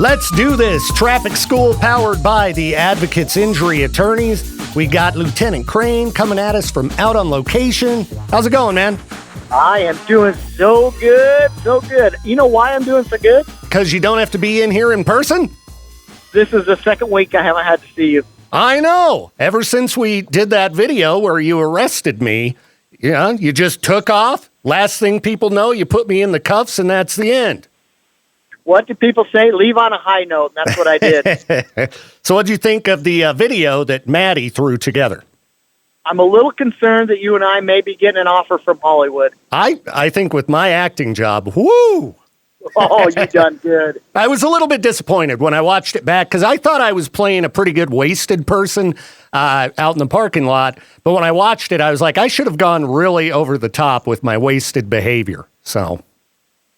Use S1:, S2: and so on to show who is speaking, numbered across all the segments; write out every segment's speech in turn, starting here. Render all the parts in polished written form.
S1: Let's do this. Traffic school powered by the Advocates Injury Attorneys. We got Lieutenant Crain coming at us from out on location. How's it going, man?
S2: I am doing so good, so good. You know why I'm doing so good?
S1: Because you don't have to be in here in person?
S2: This is the second week I haven't had to see you.
S1: I know. Ever since we did that video where you arrested me, you just took off. Last thing people know, you put me in the cuffs, and that's the end.
S2: What do people say? Leave on a high note, and that's what I did.
S1: So what do you think of the video that Maddie threw together?
S2: I'm a little concerned that you and I may be getting an offer from Hollywood.
S1: I think with my acting job, whoo!
S2: Oh, you done good.
S1: I was a little bit disappointed when I watched it back because I thought I was playing a pretty good wasted person out in the parking lot. But when I watched it, I was like, I should have gone really over the top with my wasted behavior. So,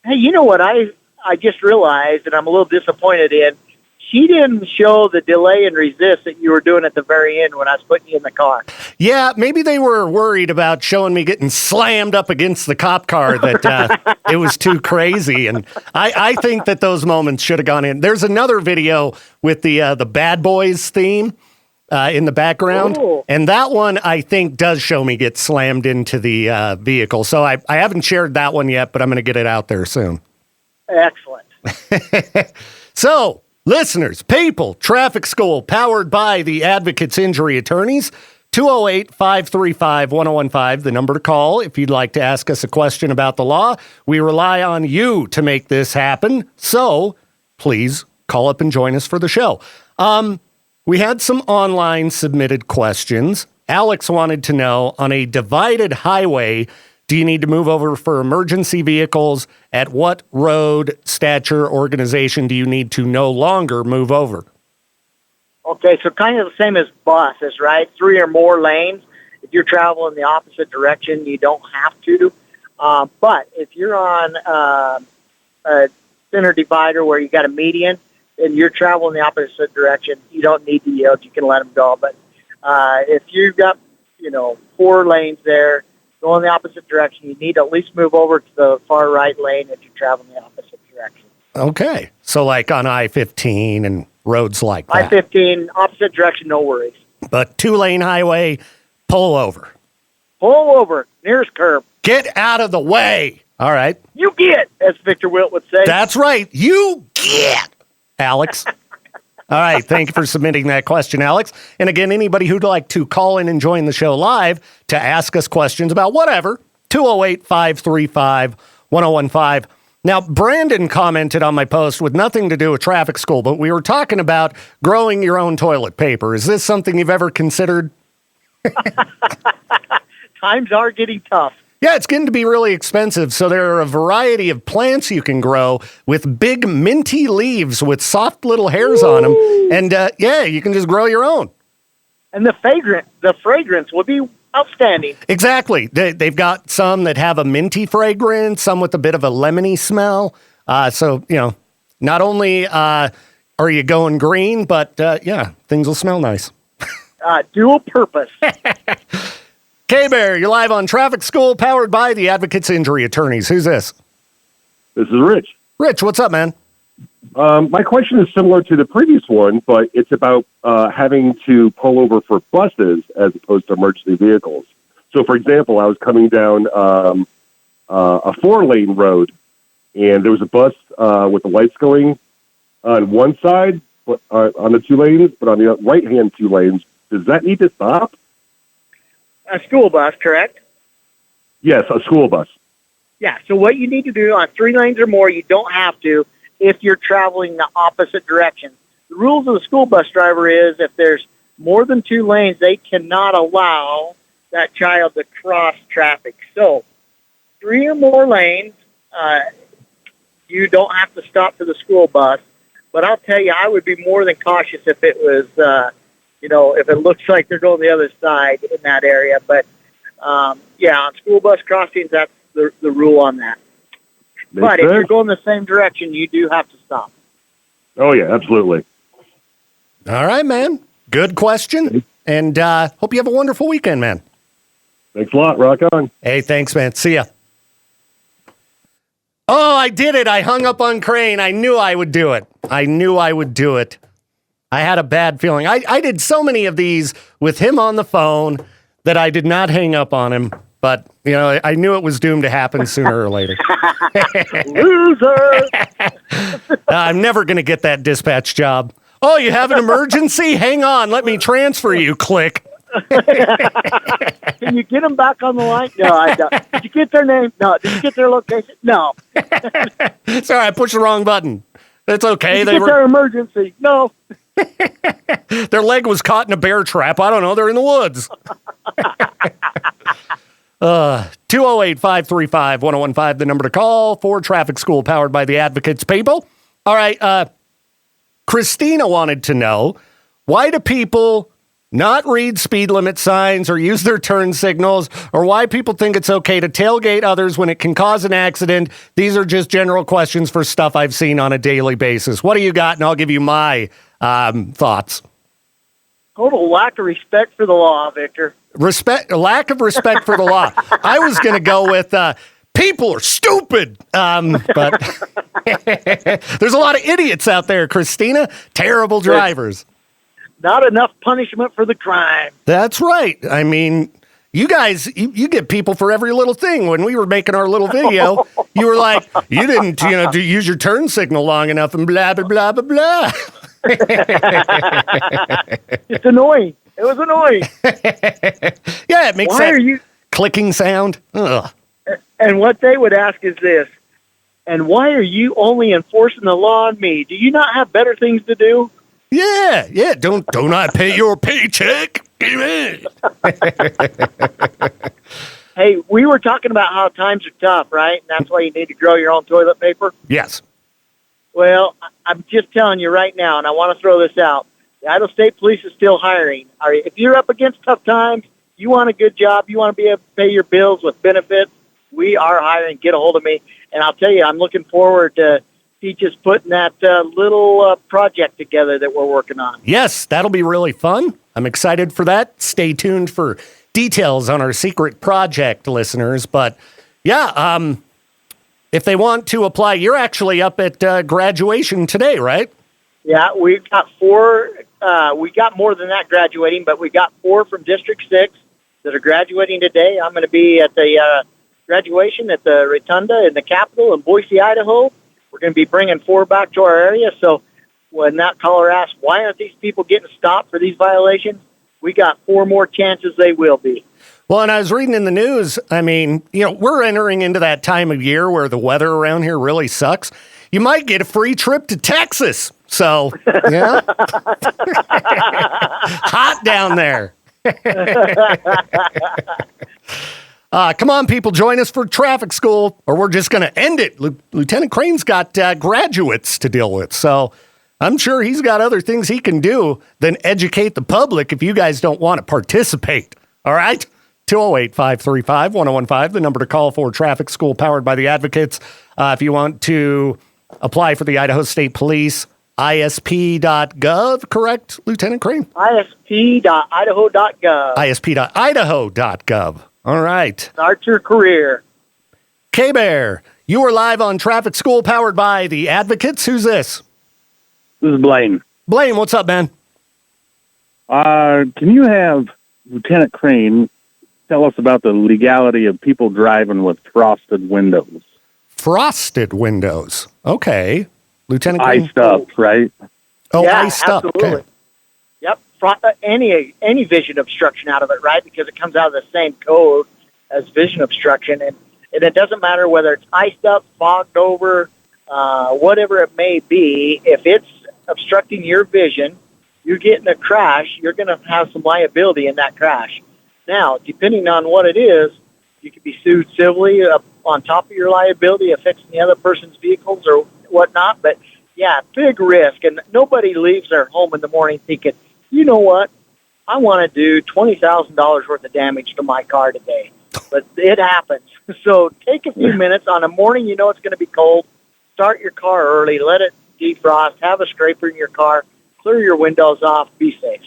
S2: hey, you know what I just realized, and I'm a little disappointed in? She didn't show the delay and resist that you were doing at the very end when I was putting you in the car.
S1: Yeah, maybe they were worried about showing me getting slammed up against the cop car, that it was too crazy. And I think that those moments should have gone in. There's another video with the Bad Boys theme in the background.
S2: Ooh.
S1: And that one, I think, does show me get slammed into the vehicle. So I haven't shared that one yet, but I'm going to get it out there soon.
S2: Excellent.
S1: So, listeners, people, traffic school powered by the Advocates Injury Attorneys, 208-535-1015, the number to call if you'd like to ask us a question about the law. We rely on you to make this happen, so please call up and join us for the show. We had some online submitted questions. Alex wanted to know, on a divided highway, do you need to move over for emergency vehicles? At what road, stature, organization do you need to no longer move over?
S2: Okay, so kind of the same as buses, right? 3 or more lanes. If you're traveling the opposite direction, you don't have to. But if you're on a center divider where you got a median and you're traveling the opposite direction, you don't need to yield. You can let them go. But if you've got, 4 lanes there, go in the opposite direction, you need to at least move over to the far right lane if you're traveling the opposite direction.
S1: Okay. So like on I-15 and roads like that.
S2: I-15, opposite direction, no worries.
S1: But 2-lane highway, pull over.
S2: Pull over, nearest curb.
S1: Get out of the way. All right.
S2: You get, as Viktor Wilt would say.
S1: That's right. You get, Alex. All right. Thank you for submitting that question, Alex. And again, anybody who'd like to call in and join the show live to ask us questions about whatever, 208-535-1015. Now, Brandon commented on my post with nothing to do with traffic school, but we were talking about growing your own toilet paper. Is this something you've ever considered?
S2: Times are getting tough.
S1: Yeah, it's getting to be really expensive. So there are a variety of plants you can grow with big minty leaves with soft little hairs on them. And you can just grow your own. And
S2: the fragrance will be outstanding.
S1: Exactly. They've got some that have a minty fragrance, some with a bit of a lemony smell. So, not only are you going green, but things will smell nice.
S2: Dual purpose.
S1: K-Bear, you're live on Traffic School, powered by the Advocates Injury Attorneys. Who's this?
S3: This is Rich.
S1: Rich, what's up, man?
S3: My question is similar to the previous one, but it's about having to pull over for buses as opposed to emergency vehicles. So, for example, I was coming down a 4-lane road, and there was a bus with the lights going on one side, but on the 2 lanes, but on the right-hand 2 lanes. Does that need to stop?
S2: A school bus, correct?
S3: Yes, a school bus.
S2: Yeah, so what you need to do on 3 lanes or more, you don't have to if you're traveling the opposite direction. The rules of the school bus driver is if there's more than 2 lanes, they cannot allow that child to cross traffic. So 3 or more lanes, you don't have to stop for the school bus. But I'll tell you, I would be more than cautious if it was if it looks like they're going the other side in that area. But, on school bus crossings, that's the rule on that. But if you're going the same direction, you do have to stop.
S3: Oh, yeah, absolutely.
S1: All right, man. Good question. And hope you have a wonderful weekend, man.
S3: Thanks a lot. Rock on.
S1: Hey, thanks, man. See ya. Oh, I did it. I hung up on Crain. I knew I would do it. I had a bad feeling. I did so many of these with him on the phone that I did not hang up on him. But, I knew it was doomed to happen sooner or later.
S2: Loser!
S1: I'm never going to get that dispatch job. Oh, you have an emergency? Hang on. Let me transfer you. Click.
S2: Can you get them back on the line? No, I don't. Did you get their name? No. Did you get their location? No.
S1: Sorry, I pushed the wrong button. It's okay.
S2: Did you get their emergency? No.
S1: Their leg was caught in a bear trap. I don't know. They're in the woods. 208-535-1015, the number to call for Traffic School, powered by the Advocates people. All right. Christina wanted to know, why do people not read speed limit signs or use their turn signals, or why people think it's okay to tailgate others when it can cause an accident? These are just general questions for stuff I've seen on a daily basis. What do you got? And I'll give you my thoughts.
S2: Total lack of respect for the law, Victor.
S1: Lack of respect for the law. I was going to go with people are stupid. But there's a lot of idiots out there, Christina. Terrible drivers.
S2: Not enough punishment for the crime.
S1: That's right. I mean, you guys, you get people for every little thing. When we were making our little video, you were like, you didn't, use your turn signal long enough and blah, blah, blah, blah, blah.
S2: It's annoying. It was annoying.
S1: Yeah, it makes that clicking sound. Ugh.
S2: And what they would ask is this, and why are you only enforcing the law on me? Do you not have better things to do?
S1: Yeah. Don't I pay your paycheck? Hey,
S2: we were talking about how times are tough, right? And that's why you need to grow your own toilet paper.
S1: Yes.
S2: Well, I'm just telling you right now, and I want to throw this out. The Idaho State Police is still hiring. If you're up against tough times, you want a good job, you want to be able to pay your bills with benefits, we are hiring. Get a hold of me. And I'll tell you, I'm looking forward to just putting that little project together that we're working on.
S1: Yes, that'll be really fun. I'm excited for that. Stay tuned for details on our secret project, listeners. But yeah, if they want to apply, you're actually up at graduation today, right?
S2: Yeah, we've got 4. We got more than that graduating, but we got 4 from District 6 that are graduating today. I'm going to be at the graduation at the Rotunda in the Capitol in Boise, Idaho. We're going to be bringing 4 back to our area. So when that caller asks, why aren't these people getting stopped for these violations? We got 4 more chances they will be.
S1: Well, and I was reading in the news, I mean, we're entering into that time of year where the weather around here really sucks. You might get a free trip to Texas. So, yeah. Hot down there. Come on, people, join us for traffic school, or we're just going to end it. Lieutenant Crain's got graduates to deal with, so I'm sure he's got other things he can do than educate the public if you guys don't want to participate. All right? 208-535-1015, the number to call for traffic school, powered by the Advocates. If you want to apply for the Idaho State Police, ISP.gov, correct, Lieutenant Crain?
S2: ISP.idaho.gov.
S1: ISP.idaho.gov. All right.
S2: Start your career.
S1: K-Bear, you are live on Traffic School, powered by the Advocates. Who's this?
S4: This is Blaine.
S1: Blaine, what's up, man?
S4: Can you have Lieutenant Crain tell us about the legality of people driving with frosted windows?
S1: Frosted windows. Okay. Lieutenant Crain.
S4: Iced up, right?
S1: Oh,
S2: yeah,
S1: iced up.
S2: Absolutely.
S1: Okay.
S2: Yep. Any vision obstruction out of it, right? Because it comes out of the same code as vision obstruction. And it doesn't matter whether it's iced up, fogged over, whatever it may be. If it's obstructing your vision, you get in a crash, you're going to have some liability in that crash. Now, depending on what it is, you could be sued civilly on top of your liability of fixing the other person's vehicles or whatnot. But, yeah, big risk. And nobody leaves their home in the morning thinking, you know what, I want to do $20,000 worth of damage to my car today. But it happens. So take a few minutes on a morning you know it's going to be cold. Start your car early. Let it defrost. Have a scraper in your car. Clear your windows off. Be safe.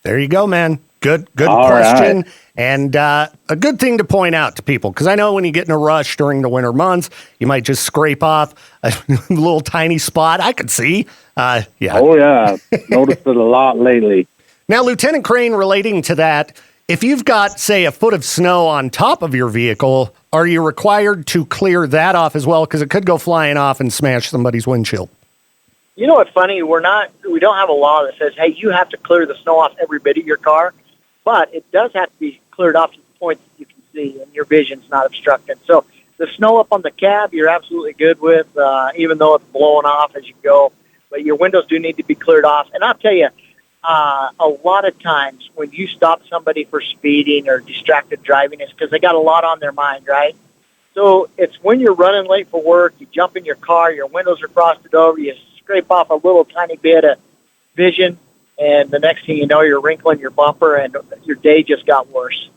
S1: There you go, man. Good
S4: All
S1: question.
S4: right.
S1: And a good thing to point out to people, because I know when you get in a rush during the winter months, you might just scrape off a little tiny spot. I could see. Yeah.
S4: Oh, yeah. Noticed it a lot lately.
S1: Now, Lieutenant Crane, relating to that, if you've got, say, a foot of snow on top of your vehicle, are you required to clear that off as well? Because it could go flying off and smash somebody's windshield.
S2: You know what's funny? We don't have a law that says, hey, you have to clear the snow off every bit of your car, but it does have to be cleared off to the point that you can see and your vision's not obstructed. So the snow up on the cab, you're absolutely good with, even though it's blowing off as you go. But your windows do need to be cleared off. And I'll tell you, a lot of times when you stop somebody for speeding or distracted driving, it's because they got a lot on their mind, right? So it's when you're running late for work, you jump in your car, your windows are frosted over, you scrape off a little tiny bit of vision, and the next thing you know, you're wrinkling your bumper, and your day just got worse.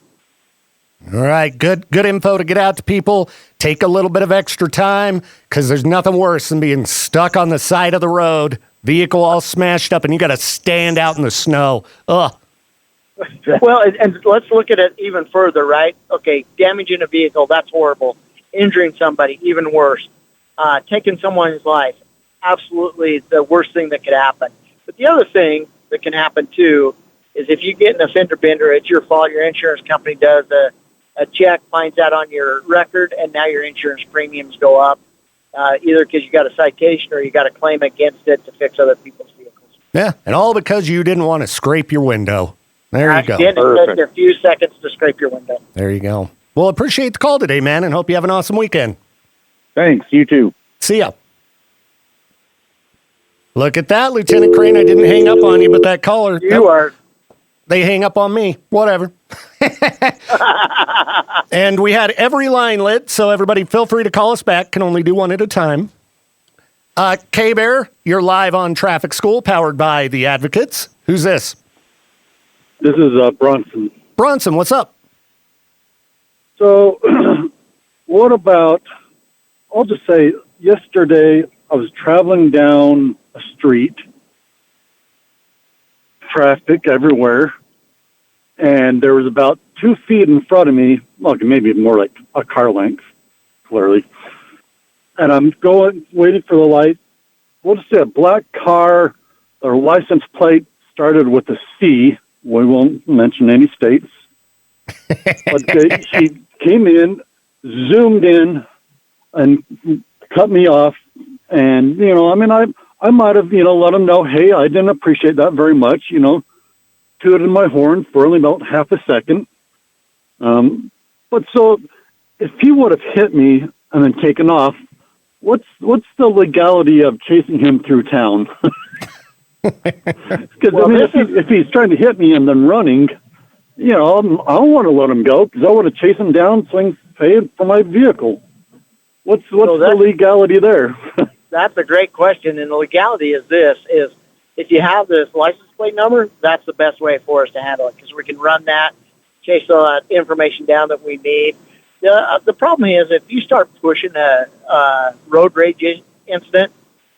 S1: All right, good info to get out to people. Take a little bit of extra time, because there's nothing worse than being stuck on the side of the road, vehicle all smashed up, and you got to stand out in the snow. Ugh.
S2: Well, and let's look at it even further, right? Okay, damaging a vehicle, that's horrible. Injuring somebody, even worse. Taking someone's life, absolutely the worst thing that could happen. But the other thing that can happen, too, is if you get in a fender bender, it's your fault. Your insurance company does a check, finds that on your record, and now your insurance premiums go up, either because you got a citation or you got a claim against it to fix other people's vehicles.
S1: Yeah, and all because you didn't want to scrape your window. There you go.
S2: It takes a few seconds to scrape your window.
S1: There you go. Well, appreciate the call today, man, and hope you have an awesome weekend.
S4: Thanks. You too.
S1: See ya. Look at that, Lieutenant Crane. I didn't hang up on you, but that caller. They hang up on me. Whatever. And we had every line lit, so everybody feel free to call us back. Can only do one at a time. K-Bear, you're live on Traffic School, powered by The Advocates. Who's this?
S5: This is Bronson.
S1: Bronson, what's up?
S5: So, what about, I'll just say, yesterday I was traveling down a street, traffic everywhere, and there was about 2 feet in front of me, well, maybe more like a car length, clearly. And I'm waiting for the light. We'll just say a black car, their license plate started with a C. We won't mention any states. But she came in, zoomed in, and cut me off. And, I might have, let them know, hey, I didn't appreciate that very much, tooted my horn for only about half a second. But so if he would have hit me and then taken off, what's the legality of chasing him through town? Because if he's trying to hit me and then running, I don't want to let him go because I want to chase him down so I can pay for my vehicle. What's the legality there?
S2: That's a great question, and the legality is this: is if you have this license plate number, that's the best way for us to handle it because we can run that, chase that information down that we need. The problem is if you start pushing a road rage incident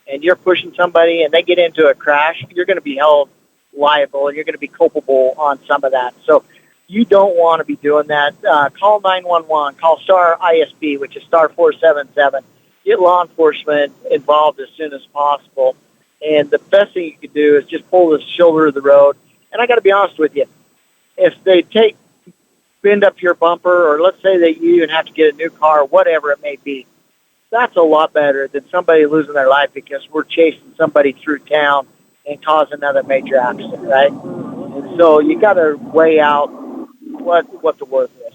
S2: and you're pushing somebody and they get into a crash, you're going to be held liable and you're going to be culpable on some of that. So you don't want to be doing that. Call 911, call STAR ISP, which is star 477. Get law enforcement involved as soon as possible. And the best thing you can do is just pull the shoulder of the road. And I got to be honest with you, if they bend up your bumper, or let's say that you even have to get a new car, whatever it may be, that's a lot better than somebody losing their life because we're chasing somebody through town and causing another major accident, right? And so you got to weigh out what the worth is.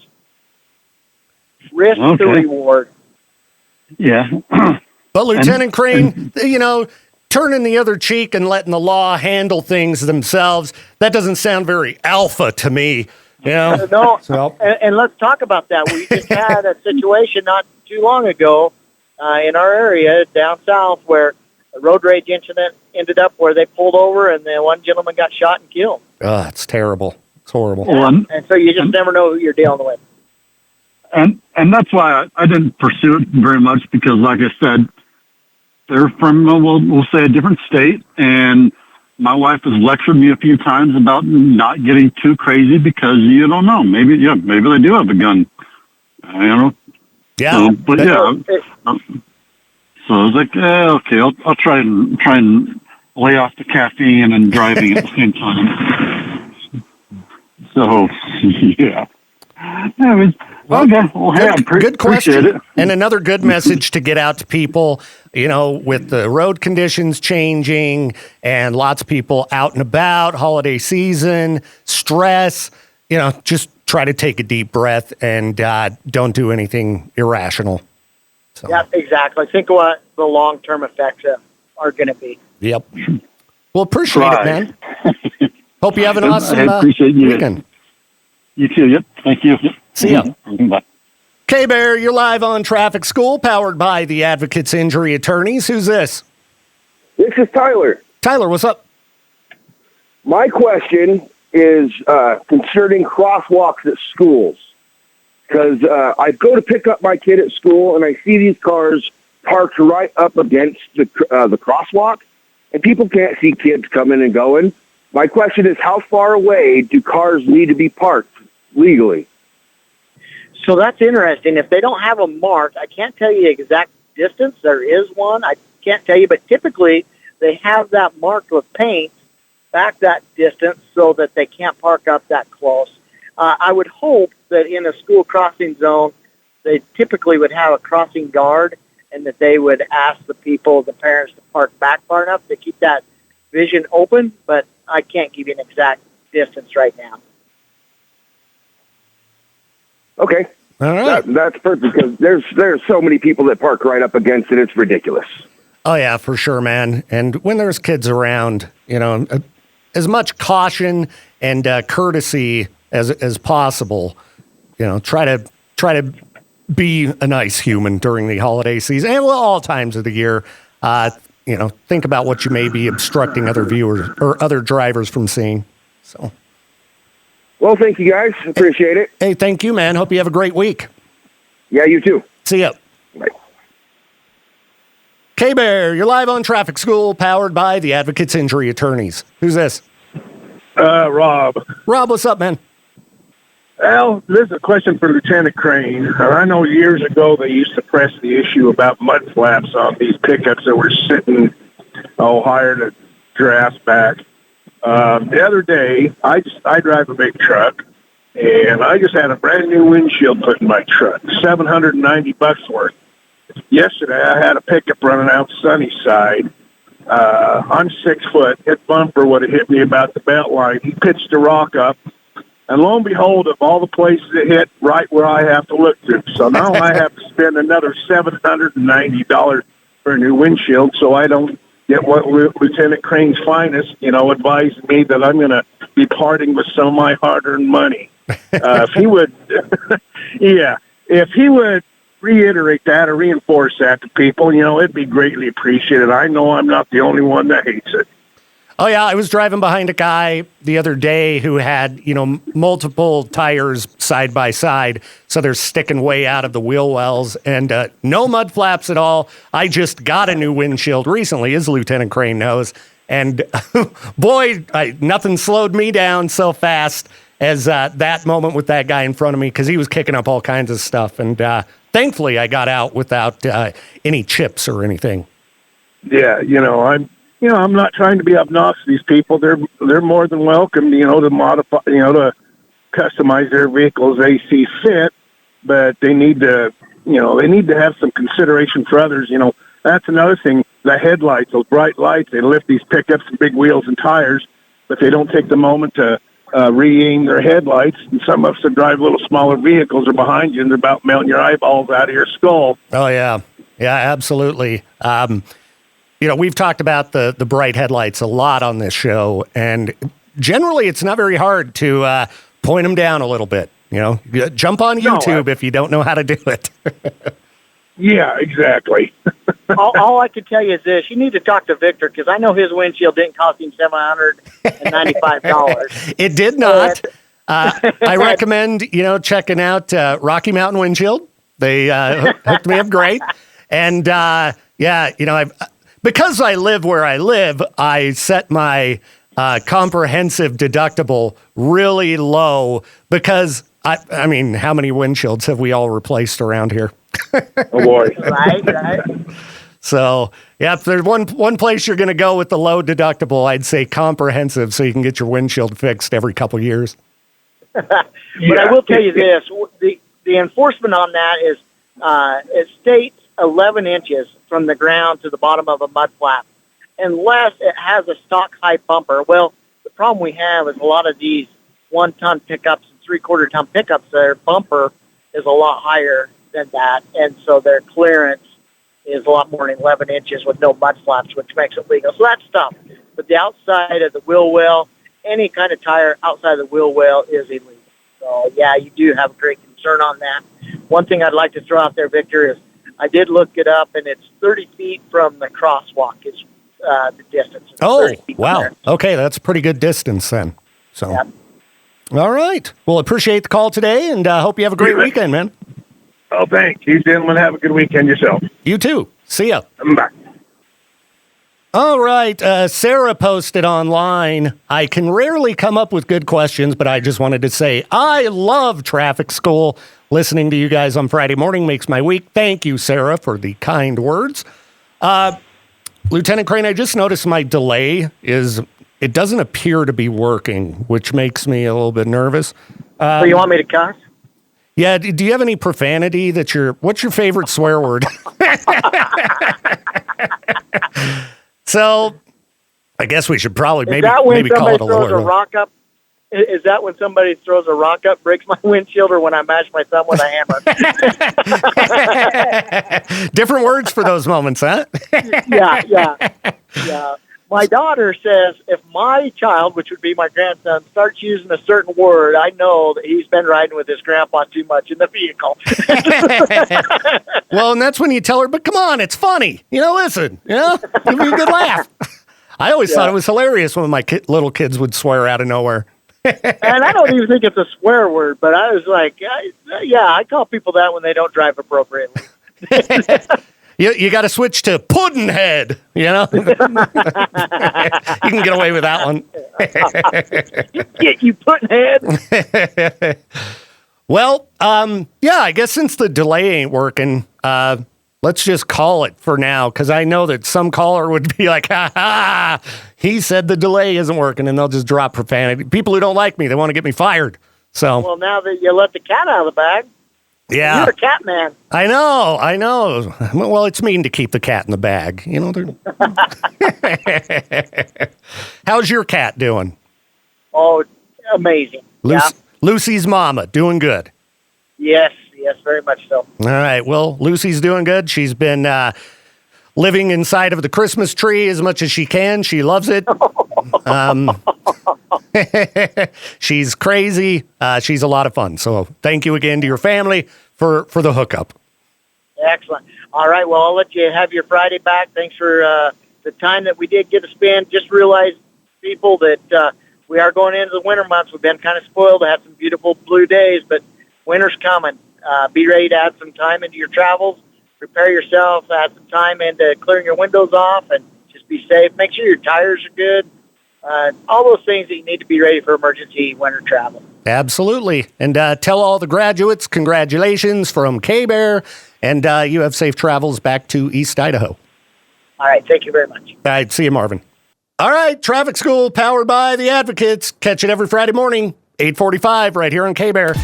S2: Risk to reward.
S5: Yeah.
S1: But Lieutenant Crane, turning the other cheek and letting the law handle things themselves, that doesn't sound very alpha to me.
S2: No, and let's talk about that. We just had a situation not too long ago in our area down south where a road rage incident ended up where they pulled over and the one gentleman got shot and killed.
S1: Oh, it's terrible. It's horrible.
S2: Yeah. And so you just never know who you're dealing with.
S5: And that's why I didn't pursue it very much because, like I said, they're from, we'll say, a different state, and my wife has lectured me a few times about not getting too crazy because you don't know. Maybe they do have a gun. I don't know.
S1: Yeah.
S5: So I was like, okay, I'll try and lay off the caffeine and driving at the same time. So, yeah. Okay. Well, hey,
S1: good question.
S5: Appreciate it.
S1: And another good message to get out to people, with the road conditions changing and lots of people out and about, holiday season, stress, just try to take a deep breath and don't do anything irrational. So.
S2: Yeah, exactly. Think of what the long-term effects are going to be.
S1: Yep. Well, appreciate it, man. Hope you have an awesome weekend.
S5: You too. Yep. Thank you.
S1: See ya.
S5: Bye.
S1: K-Bear, you're live on Traffic School, powered by the Advocates Injury Attorneys. Who's this?
S6: This is Tyler.
S1: Tyler, what's up?
S6: My question is concerning crosswalks at schools. Because I go to pick up my kid at school, and I see these cars parked right up against the crosswalk, and people can't see kids coming and going. My question is, how far away do cars need to be parked legally?
S2: So that's interesting. If they don't have them marked, I can't tell you the exact distance. There is one. I can't tell you, but typically they have that marked with paint back that distance so that they can't park up that close. I would hope that in a school crossing zone, they typically would have a crossing guard and that they would ask the parents to park back far enough to keep that vision open, but I can't give you an exact distance right now.
S6: Okay.
S1: All right.
S6: That's perfect because there's so many people that park right up against it. It's ridiculous.
S1: Oh, yeah, for sure, man. And when there's kids around, as much caution and courtesy as possible, try to be a nice human during the holiday season and all times of the year. Think about what you may be obstructing other viewers or other drivers from seeing. So.
S6: Well, thank you guys. Appreciate it.
S1: Hey, thank you, man. Hope you have a great week.
S6: Yeah, you too.
S1: See ya.
S6: Bye.
S1: K-Bear, you're live on Traffic School, powered by the Advocates Injury Attorneys. Who's this?
S7: Rob.
S1: Rob, what's up, man?
S7: Well, this is a question for Lieutenant Crain. I know years ago they used to press the issue about mud flaps on these pickups that were sitting higher to draft back. The other day, I drive a big truck, and I just had a brand new windshield put in my truck, $790 worth. Yesterday, I had a pickup running out Sunnyside. I'm 6 foot. His bumper would have hit me about the belt line. He pitched a rock up, and lo and behold, of all the places it hit, right where I have to look to. So now I have to spend another $790 for a new windshield, so I don't get what Lieutenant Crane's finest, advised me that I'm going to be parting with some of my hard-earned money. If he would, if he would reiterate that or reinforce that to people, it'd be greatly appreciated. I know I'm not the only one that hates it.
S1: Oh, yeah, I was driving behind a guy the other day who had, multiple tires side by side, so they're sticking way out of the wheel wells, and no mud flaps at all. I just got a new windshield recently, as Lieutenant Crane knows, and boy, nothing slowed me down so fast as that moment with that guy in front of me, because he was kicking up all kinds of stuff, and thankfully I got out without any chips or anything.
S7: Yeah, I'm not trying to be obnoxious to these people. They're more than welcome, to modify, to customize their vehicles as they see fit, but they need to, have some consideration for others. That's another thing. The headlights, those bright lights, they lift these pickups and big wheels and tires, but they don't take the moment to re-aim their headlights. And some of us that drive little smaller vehicles are behind you, and they're about melting your eyeballs out of your skull.
S1: Oh, yeah. Yeah, absolutely. We've talked about the bright headlights a lot on this show, and generally it's not very hard to point them down a little bit. Jump on YouTube if you don't know how to do it.
S7: Yeah, exactly.
S2: all I can tell you is this. You need to talk to Victor, because I know his windshield didn't cost him $795.
S1: It did not. I recommend, checking out Rocky Mountain Windshield. They hooked me up great. And, because I live where I live, I set my comprehensive deductible really low because, I mean, how many windshields have we all replaced around here?
S3: Oh, boy.
S2: Right.
S1: So, yeah, if there's one place you're going to go with the low deductible, I'd say comprehensive so you can get your windshield fixed every couple years.
S2: But I will tell you this, the enforcement on that is it states 11 inches from the ground to the bottom of a mud flap, unless it has a stock height bumper. Well, the problem we have is a lot of these 1-ton pickups and 3/4-ton pickups, their bumper is a lot higher than that, and so their clearance is a lot more than 11 inches with no mud flaps, which makes it legal. So that's tough. But the outside of the wheel well, any kind of tire outside of the wheel well is illegal. So, yeah, you do have a great concern on that. One thing I'd like to throw out there, Victor, is I did look it up, and it's 30 feet from the crosswalk is the distance. It's
S1: Oh,
S2: 30 feet
S1: wow.
S2: from
S1: Okay, that's a pretty good distance then. So,
S2: Yep.
S1: All right. Well, appreciate the call today, and hope you have a great weekend, man.
S7: Oh, thanks. You gentlemen have a good weekend yourself.
S1: You too. See ya.
S7: Bye.
S1: All right. Sarah posted online. I can rarely come up with good questions, but I just wanted to say I love traffic school. Listening to you guys on Friday morning makes my week. Thank you, Sarah, for the kind words. Lieutenant Crain, I just noticed my delay it doesn't appear to be working, which makes me a little bit nervous.
S2: So you want me to cuss?
S1: Yeah. Do you have any profanity what's your favorite swear word? So I guess we should probably maybe call it a lawyer.
S2: Rock up? Is that when somebody throws a rock up, breaks my windshield, or when I mash my thumb with a hammer?
S1: Different words for those moments, huh?
S2: Yeah. My daughter says if my child, which would be my grandson, starts using a certain word, I know that he's been riding with his grandpa too much in the vehicle.
S1: Well, and that's when you tell her, but come on, it's funny. Listen, give me a good laugh. I always thought it was hilarious when my little kids would swear out of nowhere.
S2: And I don't even think it's a swear word, but I was like, I call people that when they don't drive appropriately.
S1: You got to switch to Puddinhead, You can get away with that one.
S2: Get you Puddinhead.
S1: Well, I guess since the delay ain't working, let's just call it for now, because I know that some caller would be like, ha, he said the delay isn't working, and they'll just drop profanity. People who don't like me, they want to get me fired. So,
S2: well, now that you let the cat out of the bag,
S1: yeah,
S2: you're a cat man.
S1: I know. Well, it's mean to keep the cat in the bag. How's your cat doing?
S2: Oh, amazing.
S1: Lucy's mama, doing good.
S2: Yes, very much so.
S1: All right. Well, Lucy's doing good. She's been living inside of the Christmas tree as much as she can. She loves it. She's crazy. She's a lot of fun. So thank you again to your family for the hookup.
S2: Excellent. All right. Well, I'll let you have your Friday back. Thanks for the time that we did get to spend. Just realize, people, that we are going into the winter months. We've been kind of spoiled to have some beautiful blue days, but winter's coming. Be ready to add some time into your travels. Prepare yourself, add some time into clearing your windows off, and just be safe. Make sure your tires are good. All those things that you need to be ready for emergency winter travel.
S1: Absolutely. And tell all the graduates, congratulations from K-Bear, and you have safe travels back to East Idaho.
S2: All right. Thank you very much.
S1: All right. See you, Marvin. All right. Traffic School powered by the Advocates. Catch it every Friday morning, 8:45, right here on K-Bear.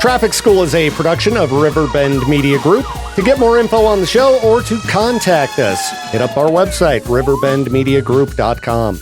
S1: Traffic School is a production of Riverbend Media Group. To get more info on the show or to contact us, hit up our website, riverbendmediagroup.com.